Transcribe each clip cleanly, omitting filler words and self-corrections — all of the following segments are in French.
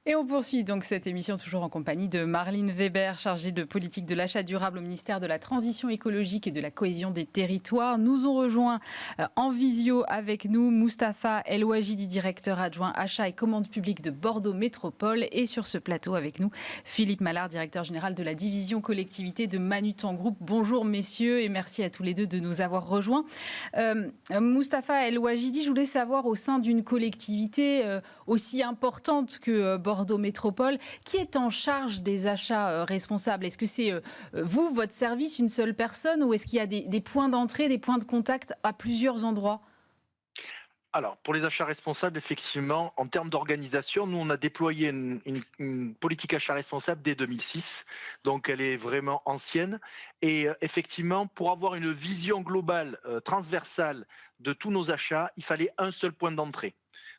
Et on poursuit donc cette émission toujours en compagnie de Marlene Weber, chargée de politique de l'achat durable au ministère de la Transition écologique et de la cohésion des territoires. Nous ont rejoint en visio avec nous Moustapha El Ouajidi, directeur adjoint achat et commande publique de Bordeaux Métropole. Et sur ce plateau avec nous, Philippe Mallard, directeur général de la division collectivité de Manutan Group. Bonjour messieurs et merci à tous les deux de nous avoir rejoints. Moustapha El Ouajidi, je voulais savoir au sein d'une collectivité aussi importante que Bordeaux Métropole, qui est en charge des achats responsables? Est-ce que c'est vous, votre service, une seule personne, ou est-ce qu'il y a des points d'entrée, des points de contact à plusieurs endroits? Alors, pour les achats responsables, effectivement, en termes d'organisation, nous, on a déployé une politique achat responsable dès 2006. Donc, elle est vraiment ancienne. Et effectivement, pour avoir une vision globale, transversale de tous nos achats, il fallait un seul point d'entrée.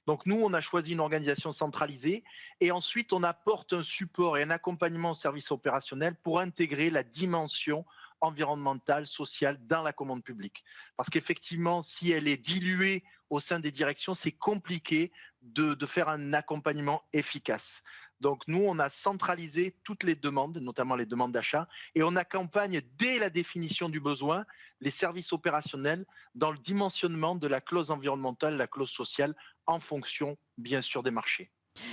Donc, nous, on a choisi une organisation centralisée et ensuite, on apporte un support et un accompagnement au service opérationnel pour intégrer la dimension environnementale, sociale dans la commande publique. Parce qu'effectivement, si elle est diluée au sein des directions, c'est compliqué de faire un accompagnement efficace. Donc nous, on a centralisé toutes les demandes, notamment les demandes d'achat, et on accompagne dès la définition du besoin les services opérationnels dans le dimensionnement de la clause environnementale, la clause sociale, en fonction, bien sûr, des marchés.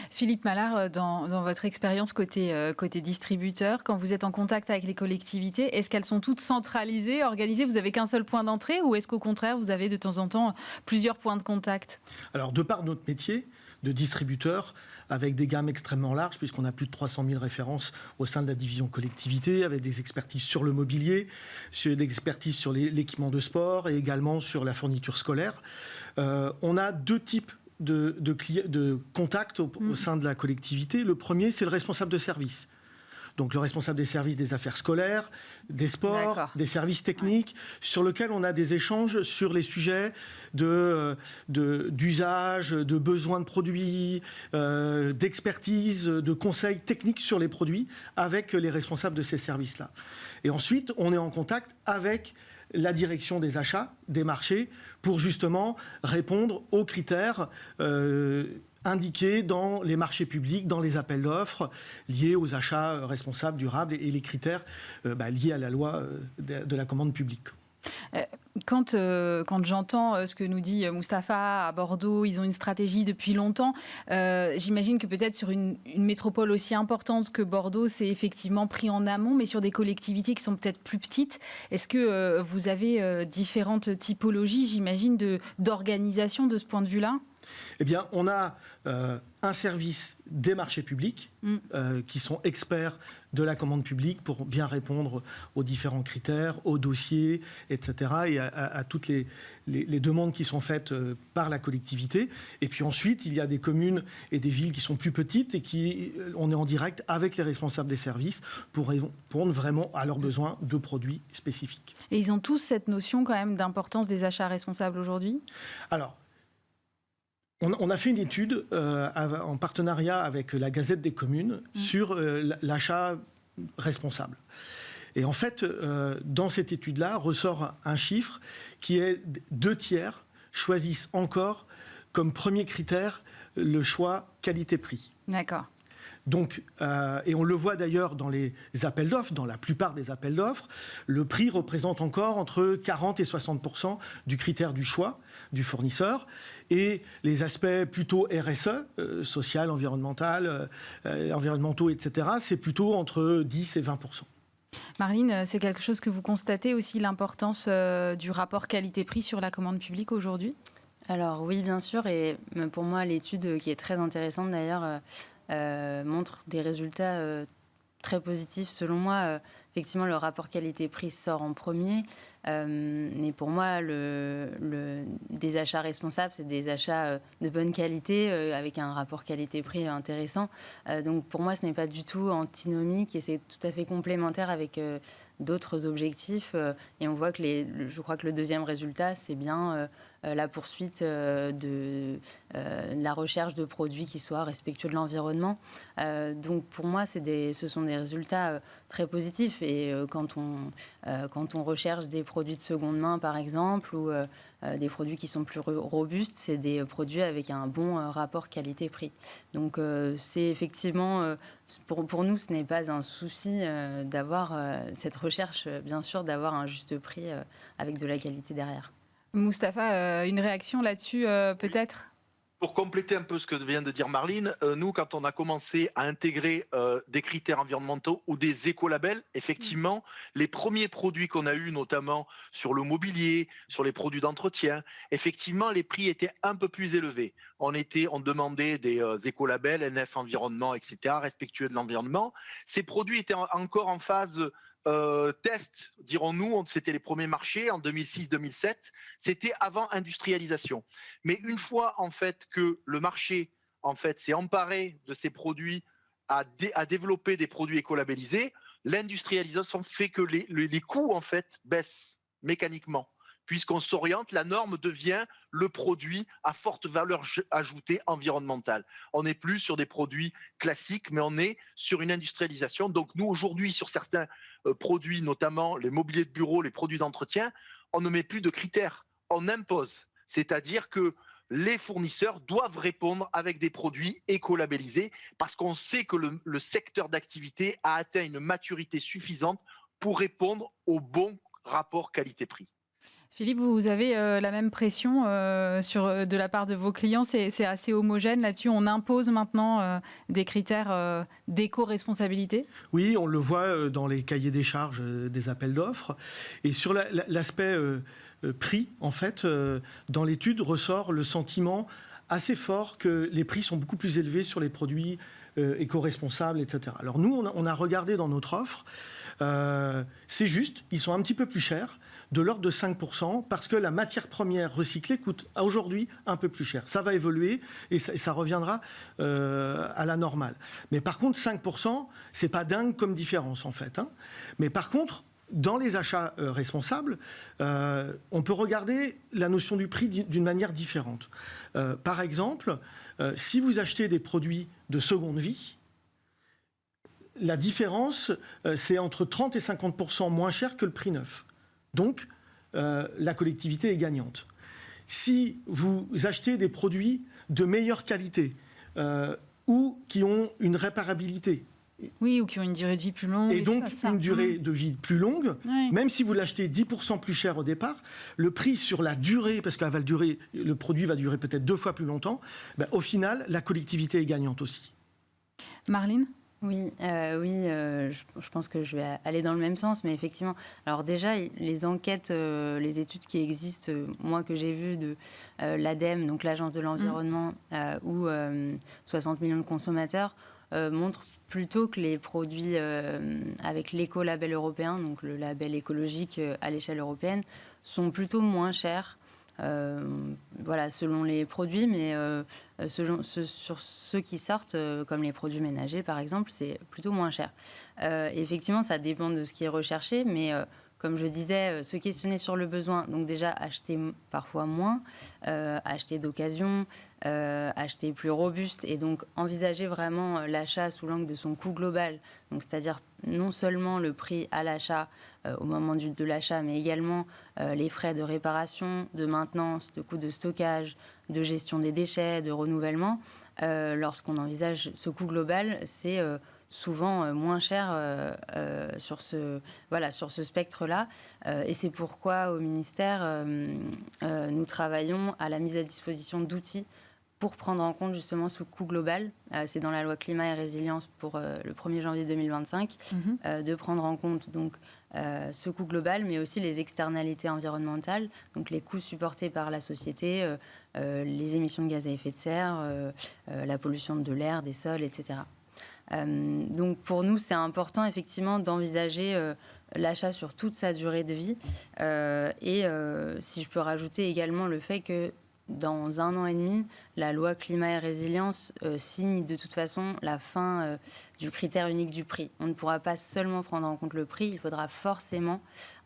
Philippe Mallard, dans votre expérience côté distributeur, quand vous êtes en contact avec les collectivités, est-ce qu'elles sont toutes centralisées, organisées? Vous n'avez qu'un seul point d'entrée, ou est-ce qu'au contraire, vous avez de temps en temps plusieurs points de contact? Alors, de par notre métier de distributeur, avec des gammes extrêmement larges, puisqu'on a plus de 300 000 références au sein de la division collectivité, avec des expertises sur le mobilier, des expertises sur l'équipement de sport et également sur la fourniture scolaire, on a deux types de contacts au sein de la collectivité. Le premier, c'est le responsable de service. Donc le responsable des services des affaires scolaires, des sports, des services techniques, sur lequel on a des échanges sur les sujets d'usage, de besoins de produits, d'expertise, de conseils techniques sur les produits avec les responsables de ces services-là. Et ensuite, on est en contact avec la direction des achats, des marchés, pour justement répondre aux critères indiqués dans les marchés publics, dans les appels d'offres, liés aux achats responsables, durables et les critères liés à la loi de la commande publique. Quand j'entends ce que nous dit Moustapha, à Bordeaux, ils ont une stratégie depuis longtemps. J'imagine que peut-être sur une métropole aussi importante que Bordeaux, c'est effectivement pris en amont, mais sur des collectivités qui sont peut-être plus petites, est-ce que vous avez différentes typologies, j'imagine, d'organisation de ce point de vue-là? Eh bien, on a un service des marchés publics qui sont experts de la commande publique pour bien répondre aux différents critères, aux dossiers, etc. et à toutes les demandes qui sont faites par la collectivité. Et puis ensuite, il y a des communes et des villes qui sont plus petites et on est en direct avec les responsables des services pour répondre vraiment à leurs besoins de produits spécifiques. Et ils ont tous cette notion quand même d'importance des achats responsables aujourd'hui? Alors, on a fait une étude en partenariat avec la Gazette des communes sur l'achat responsable. Et en fait, dans cette étude-là, ressort un chiffre qui est 2/3 choisissent encore comme premier critère le choix qualité-prix. D'accord. Donc, et on le voit d'ailleurs dans les appels d'offres, dans la plupart des appels d'offres, le prix représente encore entre 40 et 60% du critère du choix du fournisseur. Et les aspects plutôt RSE, social, environnemental, environnementaux, etc., c'est plutôt entre 10 et 20%. Marlene, c'est quelque chose que vous constatez aussi, l'importance du rapport qualité-prix sur la commande publique aujourd'hui? Alors oui, bien sûr. Et pour moi, l'étude qui est très intéressante d'ailleurs montre des résultats très positifs. Selon moi, effectivement, le rapport qualité-prix sort en premier. Mais pour moi, des achats responsables, c'est des achats de bonne qualité avec un rapport qualité-prix intéressant. Donc pour moi, ce n'est pas du tout antinomique et c'est tout à fait complémentaire avec d'autres objectifs. Et on voit que je crois que le deuxième résultat, c'est bien la poursuite de la recherche de produits qui soient respectueux de l'environnement. Donc pour moi, ce sont des résultats très positif. Et quand on recherche des produits de seconde main, par exemple, ou des produits qui sont plus robustes, c'est des produits avec un bon rapport qualité-prix. Donc c'est effectivement, pour nous, ce n'est pas un souci d'avoir cette recherche, bien sûr, d'avoir un juste prix avec de la qualité derrière. Mustapha, une réaction là-dessus peut-être ? Pour compléter un peu ce que vient de dire Marline, nous, quand on a commencé à intégrer des critères environnementaux ou des écolabels, effectivement, les premiers produits qu'on a eus, notamment sur le mobilier, sur les produits d'entretien, effectivement, les prix étaient un peu plus élevés. On demandait des écolabels, NF Environnement, etc., respectueux de l'environnement. Ces produits étaient encore en phase test, dirons-nous, c'était les premiers marchés en 2006-2007, c'était avant industrialisation. Mais une fois en fait que le marché en fait s'est emparé de ces produits, à développer des produits écolabellisés, l'industrialisation fait que les coûts en fait baissent mécaniquement. Puisqu'on s'oriente, la norme devient le produit à forte valeur ajoutée environnementale. On n'est plus sur des produits classiques, mais on est sur une industrialisation. Donc nous, aujourd'hui, sur certains produits, notamment les mobiliers de bureau, les produits d'entretien, on ne met plus de critères, on impose. C'est-à-dire que les fournisseurs doivent répondre avec des produits écolabellisés parce qu'on sait que le secteur d'activité a atteint une maturité suffisante pour répondre au bon rapport qualité-prix. Philippe, vous avez la même pression de la part de vos clients, c'est assez homogène là-dessus. On impose maintenant des critères d'éco-responsabilité ? Oui, on le voit dans les cahiers des charges des appels d'offres. Et sur l'aspect prix, en fait, dans l'étude ressort le sentiment assez fort que les prix sont beaucoup plus élevés sur les produits éco-responsables, etc. Alors nous, on a regardé dans notre offre, c'est juste, ils sont un petit peu plus chers, de l'ordre de 5%, parce que la matière première recyclée coûte aujourd'hui un peu plus cher. Ça va évoluer et ça reviendra à la normale. Mais par contre, 5%, c'est pas dingue comme différence, en fait. Hein. Mais par contre, dans les achats responsables, on peut regarder la notion du prix d'une manière différente. Par exemple, si vous achetez des produits de seconde vie, la différence, c'est entre 30 et 50% moins cher que le prix neuf. Donc, la collectivité est gagnante. Si vous achetez des produits de meilleure qualité ou qui ont une réparabilité, oui, ou qui ont une durée de vie plus longue. Et donc, une durée de vie plus longue, oui. Même si vous l'achetez 10% plus cher au départ, le prix sur la durée, parce que le produit va durer peut-être 2 fois plus longtemps, au final, la collectivité est gagnante aussi. Marline ? Oui, je pense que je vais aller dans le même sens, mais effectivement, alors déjà, les enquêtes, les études qui existent, moi que j'ai vues de l'ADEME, donc l'Agence de l'environnement, ou 60 millions de consommateurs, montrent plutôt que les produits avec l'écolabel européen, donc le label écologique à l'échelle européenne, sont plutôt moins chers. Voilà, selon les produits, mais sur ceux qui sortent, comme les produits ménagers par exemple, c'est plutôt moins cher. Effectivement, ça dépend de ce qui est recherché, mais comme je disais, se questionner sur le besoin, donc déjà acheter parfois moins, acheter d'occasion, acheter plus robuste, et donc envisager vraiment l'achat sous l'angle de son coût global, donc c'est-à-dire non seulement le prix à l'achat au moment de l'achat, mais également les frais de réparation, de maintenance, de coûts de stockage, de gestion des déchets, de renouvellement. Lorsqu'on envisage ce coût global, c'est souvent moins cher sur ce spectre-là. Et c'est pourquoi au ministère, nous travaillons à la mise à disposition d'outils pour prendre en compte justement ce coût global. C'est dans la loi climat et résilience pour le 1er janvier 2025, de prendre en compte donc ce coût global, mais aussi les externalités environnementales, donc les coûts supportés par la société, les émissions de gaz à effet de serre, la pollution de l'air, des sols, etc. Donc pour nous, c'est important effectivement d'envisager l'achat sur toute sa durée de vie. Et si je peux rajouter également le fait que dans 1 an et demi, la loi climat et résilience signe de toute façon la fin du critère unique du prix. On ne pourra pas seulement prendre en compte le prix, il faudra forcément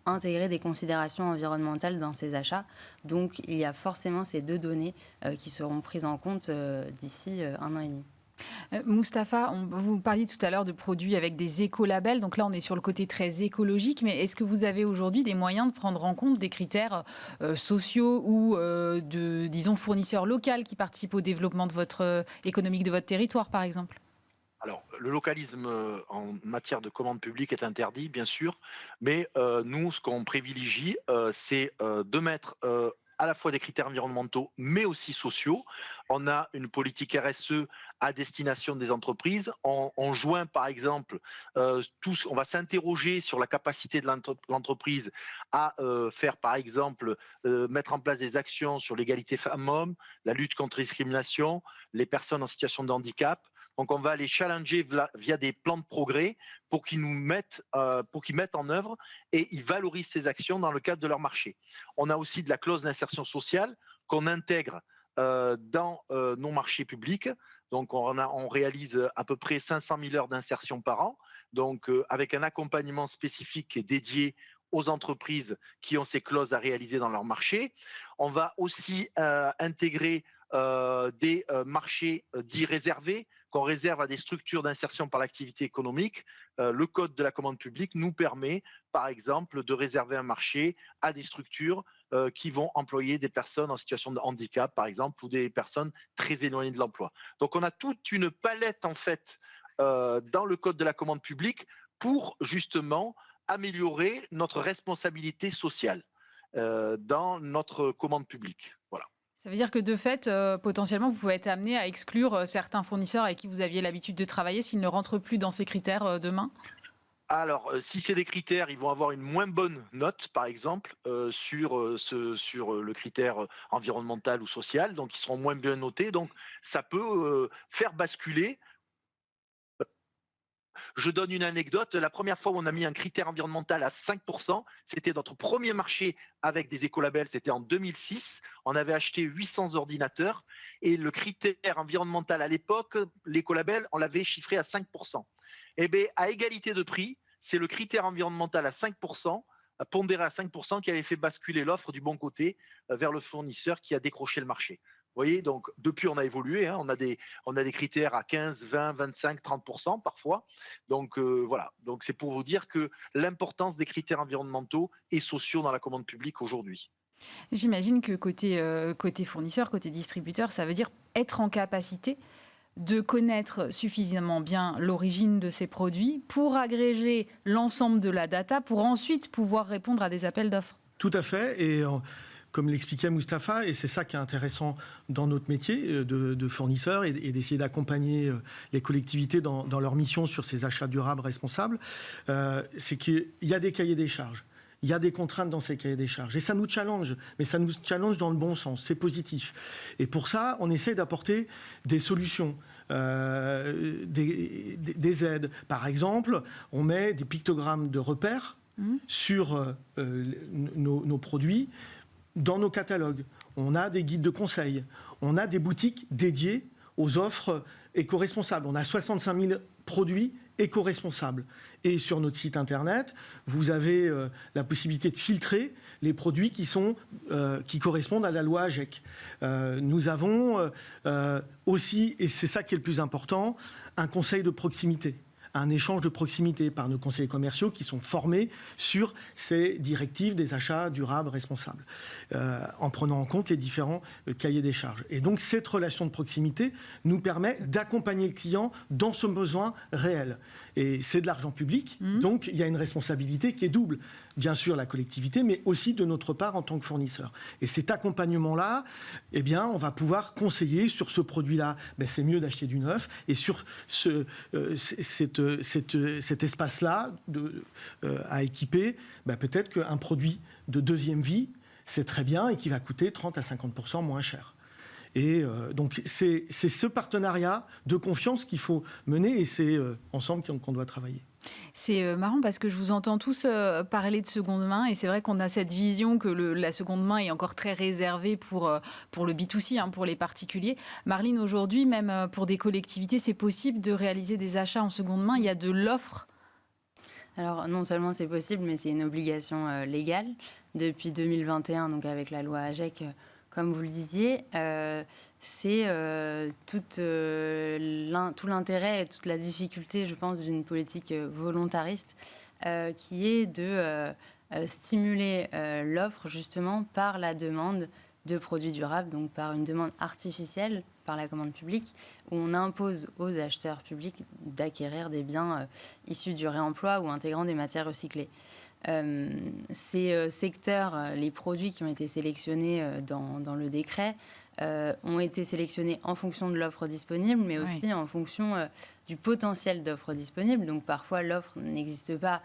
intégrer des considérations environnementales dans ces achats. Donc il y a forcément ces 2 données qui seront prises en compte d'ici 1 an et demi. Mustapha, vous parliez tout à l'heure de produits avec des écolabels. Donc là, on est sur le côté très écologique. Mais est-ce que vous avez aujourd'hui des moyens de prendre en compte des critères sociaux ou disons, fournisseurs locaux qui participent au développement de économique de votre territoire, par exemple ? Alors, le localisme en matière de commande publique est interdit, bien sûr, mais nous, ce qu'on privilégie, c'est de mettre à la fois des critères environnementaux, mais aussi sociaux. On a une politique RSE à destination des entreprises. On joint, par exemple, on va s'interroger sur la capacité de l'entreprise à faire, par exemple, mettre en place des actions sur l'égalité femmes-hommes, la lutte contre les discriminations, les personnes en situation de handicap. Donc, on va les challenger via des plans de progrès pour qu'ils mettent en œuvre et ils valorisent ces actions dans le cadre de leur marché. On a aussi de la clause d'insertion sociale qu'on intègre dans nos marchés publics. Donc, on réalise à peu près 500 000 heures d'insertion par an, donc avec un accompagnement spécifique qui est dédié aux entreprises qui ont ces clauses à réaliser dans leur marché. On va aussi intégrer des marchés dits réservés qu'on réserve à des structures d'insertion par l'activité économique. Le code de la commande publique nous permet, par exemple, de réserver un marché à des structures qui vont employer des personnes en situation de handicap, par exemple, ou des personnes très éloignées de l'emploi. Donc, on a toute une palette, en fait, dans le code de la commande publique pour, justement, améliorer notre responsabilité sociale dans notre commande publique. Voilà. Ça veut dire que de fait, potentiellement, vous pouvez être amené à exclure certains fournisseurs avec qui vous aviez l'habitude de travailler s'ils ne rentrent plus dans ces critères demain ? Alors, si c'est des critères, ils vont avoir une moins bonne note, par exemple, sur le critère environnemental ou social, donc ils seront moins bien notés. Donc, ça peut faire basculer. Je donne une anecdote. La première fois où on a mis un critère environnemental à 5%, c'était notre premier marché avec des écolabels, c'était en 2006. On avait acheté 800 ordinateurs et le critère environnemental à l'époque, l'écolabel, on l'avait chiffré à 5%. Eh bien, à égalité de prix, c'est le critère environnemental à 5%, pondéré à 5%, qui avait fait basculer l'offre du bon côté vers le fournisseur qui a décroché le marché. Vous voyez, donc depuis, on a évolué. Hein, on a des critères à 15, 20, 25, 30% parfois. Donc voilà. Donc c'est pour vous dire que l'importance des critères environnementaux et sociaux dans la commande publique aujourd'hui. J'imagine que côté fournisseur, côté distributeur, ça veut dire être en capacité de connaître suffisamment bien l'origine de ces produits pour agréger l'ensemble de la data pour ensuite pouvoir répondre à des appels d'offres. Tout à fait. Et comme l'expliquait Mustapha, et c'est ça qui est intéressant dans notre métier de fournisseur et d'essayer d'accompagner les collectivités dans leur mission sur ces achats durables responsables, c'est qu'il y a des cahiers des charges. Il y a des contraintes dans ces cahiers des charges. Et ça nous challenge, mais ça nous challenge dans le bon sens, c'est positif. Et pour ça, on essaie d'apporter des solutions, des aides. Par exemple, on met des pictogrammes de repères sur nos produits dans nos catalogues. On a des guides de conseil. On a des boutiques dédiées aux offres éco-responsables. On a 65 000 produits éco-responsables. Et sur notre site internet, vous avez la possibilité de filtrer les produits qui correspondent à la loi AGEC. Nous avons aussi, et c'est ça qui est le plus important, un conseil de proximité, un échange de proximité par nos conseillers commerciaux qui sont formés sur ces directives des achats durables responsables, en prenant en compte les différents cahiers des charges. Et donc cette relation de proximité nous permet d'accompagner le client dans ce besoin réel. Et c'est de l'argent public, donc il y a une responsabilité qui est double. Bien sûr la collectivité, mais aussi de notre part en tant que fournisseur. Et cet accompagnement-là, eh bien, on va pouvoir conseiller sur ce produit-là, c'est mieux d'acheter du neuf, et sur cet espace-là à équiper, peut-être qu'un produit de deuxième vie, c'est très bien et qui va coûter 30 à 50% moins cher. Et donc c'est ce partenariat de confiance qu'il faut mener et c'est ensemble qu'on doit travailler. C'est marrant parce que je vous entends tous parler de seconde main et c'est vrai qu'on a cette vision que la seconde main est encore très réservée pour le B2C, pour les particuliers. Marline, aujourd'hui, même pour des collectivités, c'est possible de réaliser des achats en seconde main. Il y a de l'offre. Alors non seulement c'est possible, mais c'est une obligation légale. Depuis 2021, donc avec la loi AGEC, comme vous le disiez, c'est tout l'intérêt et toute la difficulté, je pense, d'une politique volontariste qui est de stimuler l'offre justement par la demande de produits durables, donc par une demande artificielle, par la commande publique, où on impose aux acheteurs publics d'acquérir des biens issus du réemploi ou intégrant des matières recyclées. Ces secteurs, les produits qui ont été sélectionnés dans le décret, ont été sélectionnés en fonction de l'offre disponible, mais aussi en fonction du potentiel d'offre disponible. Donc parfois, l'offre n'existe pas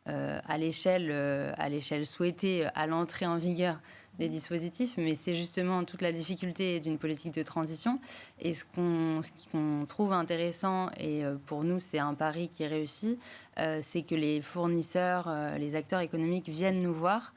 à l'échelle souhaitée à l'entrée en vigueur des dispositifs, mais c'est justement toute la difficulté d'une politique de transition. Et ce qu'on trouve intéressant, et pour nous c'est un pari qui est réussi, c'est que les fournisseurs, les acteurs économiques viennent nous voir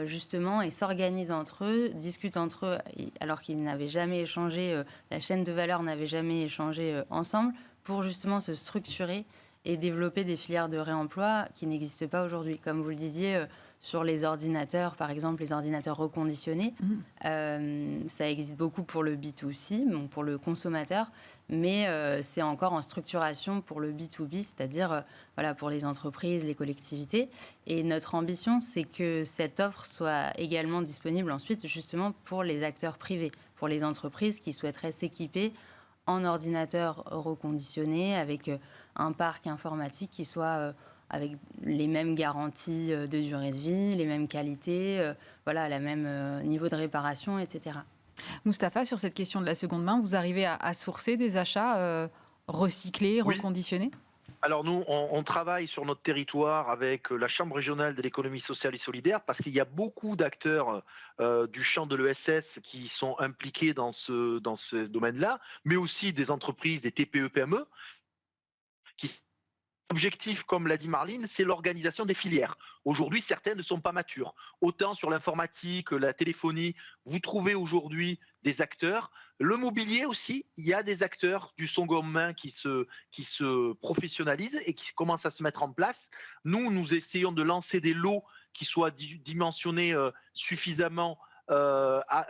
justement et s'organisent entre eux, discutent entre eux, alors qu'ils n'avaient jamais échangé, la chaîne de valeur n'avait jamais échangé ensemble, pour justement se structurer et développer des filières de réemploi qui n'existent pas aujourd'hui. Comme vous le disiez, sur les ordinateurs, par exemple, les ordinateurs reconditionnés, ça existe beaucoup pour le B2C, donc pour le consommateur, mais c'est encore en structuration pour le B2B, c'est-à-dire voilà, pour les entreprises, les collectivités. Et notre ambition, c'est que cette offre soit également disponible ensuite, justement, pour les acteurs privés, pour les entreprises qui souhaiteraient s'équiper en ordinateurs reconditionnés avec un parc informatique qui soit avec les mêmes garanties de durée de vie, les mêmes qualités, voilà, le même niveau de réparation, etc. Moustapha, sur cette question de la seconde main, vous arrivez à sourcer des achats recyclés, reconditionnés ? Alors nous, on travaille sur notre territoire avec la Chambre régionale de l'économie sociale et solidaire parce qu'il y a beaucoup d'acteurs du champ de l'ESS qui sont impliqués dans ce domaine-là, mais aussi des entreprises, des TPE-PME, qui L'objectif, comme l'a dit Marline, c'est l'organisation des filières. Aujourd'hui, certaines ne sont pas matures. Autant sur l'informatique, la téléphonie, vous trouvez aujourd'hui des acteurs. Le mobilier aussi, il y a des acteurs du second main qui se professionnalisent et qui commencent à se mettre en place. Nous essayons de lancer des lots qui soient dimensionnés suffisamment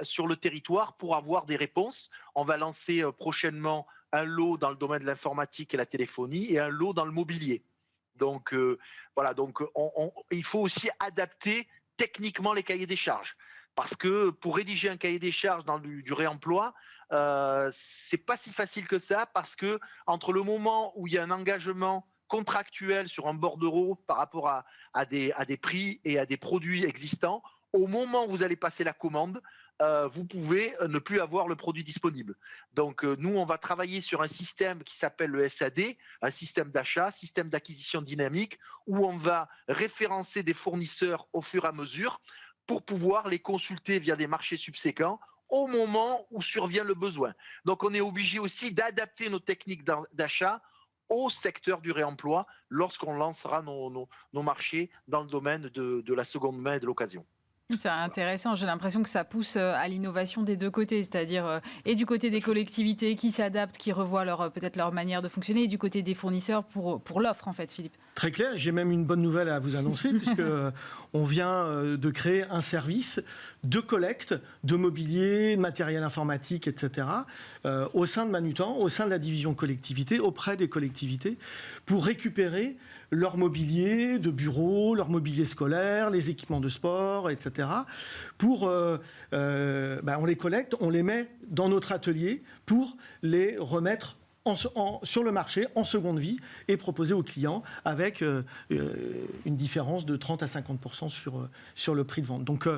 sur le territoire pour avoir des réponses. On va lancer prochainement un lot dans le domaine de l'informatique et la téléphonie et un lot dans le mobilier. Donc voilà, donc il faut aussi adapter techniquement les cahiers des charges. Parce que pour rédiger un cahier des charges dans du réemploi, c'est pas si facile que ça, parce que entre le moment où il y a un engagement contractuel sur un bordereau par rapport à des prix et à des produits existants, au moment où vous allez passer la commande, vous pouvez ne plus avoir le produit disponible. Donc nous, on va travailler sur un système qui s'appelle le SAD, un système d'achat, système d'acquisition dynamique, où on va référencer des fournisseurs au fur et à mesure pour pouvoir les consulter via des marchés subséquents au moment où survient le besoin. Donc on est obligé aussi d'adapter nos techniques d'achat au secteur du réemploi lorsqu'on lancera nos marchés dans le domaine de la seconde main et de l'occasion. C'est intéressant, j'ai l'impression que ça pousse à l'innovation des deux côtés, c'est-à-dire et du côté des collectivités qui s'adaptent, qui revoient peut-être leur manière de fonctionner, et du côté des fournisseurs pour l'offre en fait, Philippe. Très clair, j'ai même une bonne nouvelle à vous annoncer, puisque on vient de créer un service de collecte de mobilier, de matériel informatique, etc., au sein de Manutan, au sein de la division collectivité, auprès des collectivités, pour récupérer leur mobilier de bureau, leur mobilier scolaire, les équipements de sport, etc. On les collecte, on les met dans notre atelier pour les remettre sur le marché en seconde vie et proposer aux clients avec une différence de 30 à 50% sur le prix de vente. Donc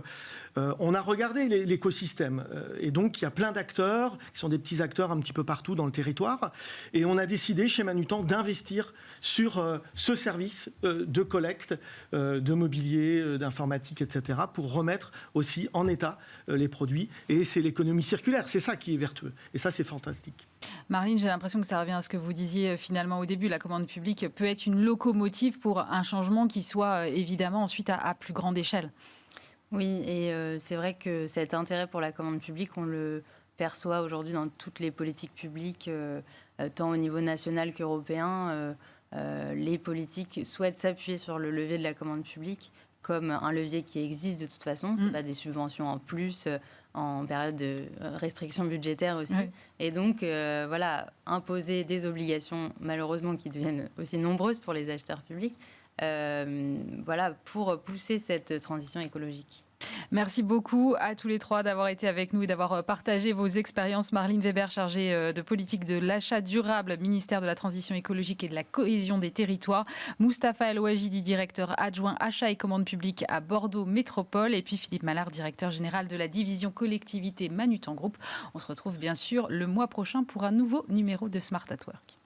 on a regardé l'écosystème et donc il y a plein d'acteurs qui sont des petits acteurs un petit peu partout dans le territoire, et on a décidé chez Manutan d'investir sur ce service de collecte de mobilier, d'informatique, etc., pour remettre aussi en état les produits, et c'est l'économie circulaire, c'est ça qui est vertueux, et ça c'est fantastique. Marline, j'ai l'impression que ça revient à ce que vous disiez finalement au début. La commande publique peut être une locomotive pour un changement qui soit évidemment ensuite à plus grande échelle. Oui, et c'est vrai que cet intérêt pour la commande publique, on le perçoit aujourd'hui dans toutes les politiques publiques, tant au niveau national qu'européen. Les politiques souhaitent s'appuyer sur le levier de la commande publique comme un levier qui existe de toute façon. Ce n'est pas des subventions en plus, en période de restriction budgétaire aussi. Ouais. Et donc, voilà, imposer des obligations, malheureusement, qui deviennent aussi nombreuses pour les acheteurs publics, voilà, pour pousser cette transition écologique. Merci beaucoup à tous les trois d'avoir été avec nous et d'avoir partagé vos expériences. Marlene Weber, chargée de politique de l'achat durable, ministère de la Transition écologique et de la cohésion des territoires. Moustapha El Ouajidi, directeur adjoint achat et commande publique à Bordeaux Métropole. Et puis Philippe Mallard, directeur général de la division collectivité Manutan Group. On se retrouve bien sûr le mois prochain pour un nouveau numéro de Smart at Work.